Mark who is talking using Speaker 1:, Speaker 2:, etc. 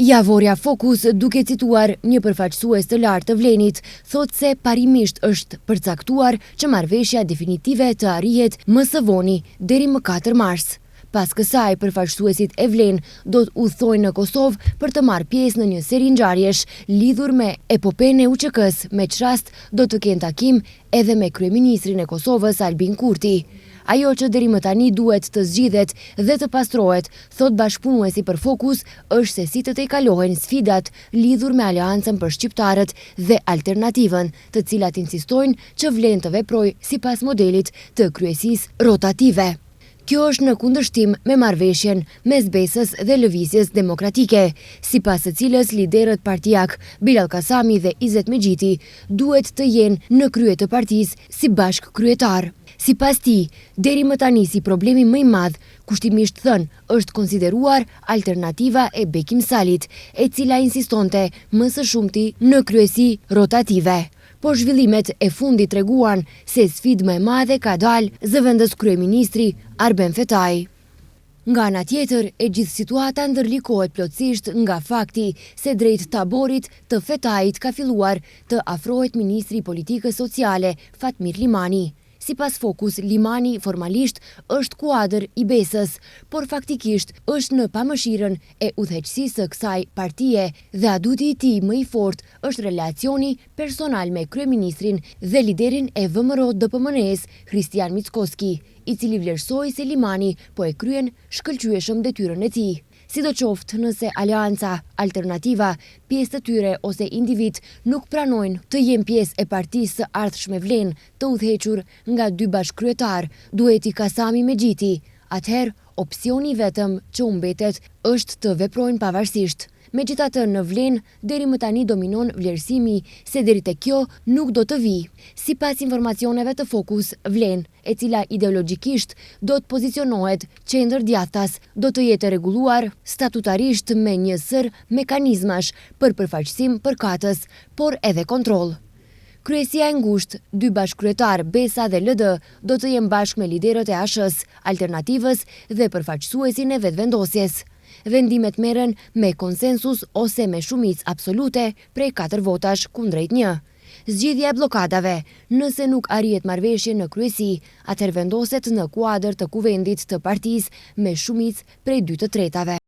Speaker 1: Javorja Fokus, duke cituar një përfaqësues të lartë të Vlenit, thot se parimisht është përcaktuar që marrëveshja definitive të arrihet më së voni deri më 4 mars. Pas kësaj, përfaqësuesit e Vlen do të udhtojnë në Kosovë për të marrë pjesë në një seri ngjarjesh lidhur me epopenë e UÇK-s, me çrast do të kenë takim edhe me kryeministrin e Kosovës Albin Kurti. Ajo që deri më tani duhet të zgjidhet dhe të pastrohet, thot bashkëpunuesi për Fokus, është se si të tejkalohen sfidat lidhur me aleancën për shqiptarët dhe alternativën, të cilat insistojnë që Vlen të veprojë sipas modelit të kryesisë rotative. Kjo është në kundërshtim me marrëveshjen mes BES-s dhe Lëvizjes Demokratike, sipas së cilës liderët partijak Bilal Kasami dhe Izet Mexhiti duhet të jenë në krye të partisë si bashkëkryetar. Sipas tij, deri më tani si problemi më i madh, kushtimisht thënë, është konsideruar alternativa e Bekim Salit, e cila insistonte më së shumti në kryesi rotative. Por zhvillimet e fundit treguan se sfidë më e madhe ka dalë zëvendës kryeministri Arben Fetaj. Nga ana tjetër, e gjithë situata ndërlikohet plotësisht nga fakti se drejt taborit të Fetajit ka filluar të afrohet ministri i politikës sociale Fatmir Limani. Sipas Fokus, Limani formalisht është kuadër i BES-s, por faktikisht është në pamëshirën e udhëheqësisë së kësaj partie dhe aduti i tij më i fortë është relacioni personal me kryeministrin dhe liderin e VMRO-DPMNE-s, Kristian Mickoski, i cili vlerësoi se Limani po e kryen shkëlqyeshëm detyrën e tij. Sidoqoftë, nëse aleanca, alternativa, pjesë të tyre ose individ nuk pranojnë të jenë pjesë e partisë së ardhshme Vlen të udhëhequr nga 2 bashkëkryetar, duheti Kasami Mexhiti, atëherë opsioni vetëm që u mbetet është të veprojnë pavarësisht. Megjithatë, në Vlen deri më tani dominon vlerësimi se deri te kjo nuk do të vijë. Sipas informacioneve të Fokus, Vlen, e cila ideologjikisht do të pozicionohet qendër-djathtas, do të jetë rregulluar statutarisht me një sër mekanizmash për përfaqësim përkatës, por edhe kontroll. Kryesia e ngushtë, 2 bashkëkryetar, BESA dhe LD, do të jenë bashkë me liderët e ASH-s, Alternativës dhe përfaqësuesin e vetëvendosjes. Vendimet merren me konsensus ose me shumicë absolute prej 4 votash kundrejt 1. Zgjidhja e bllokadave, nëse nuk arrihet marrëveshje në kryesi, atëherë vendoset në kuadër të kuvendit të partisë me shumicë prej 2/3.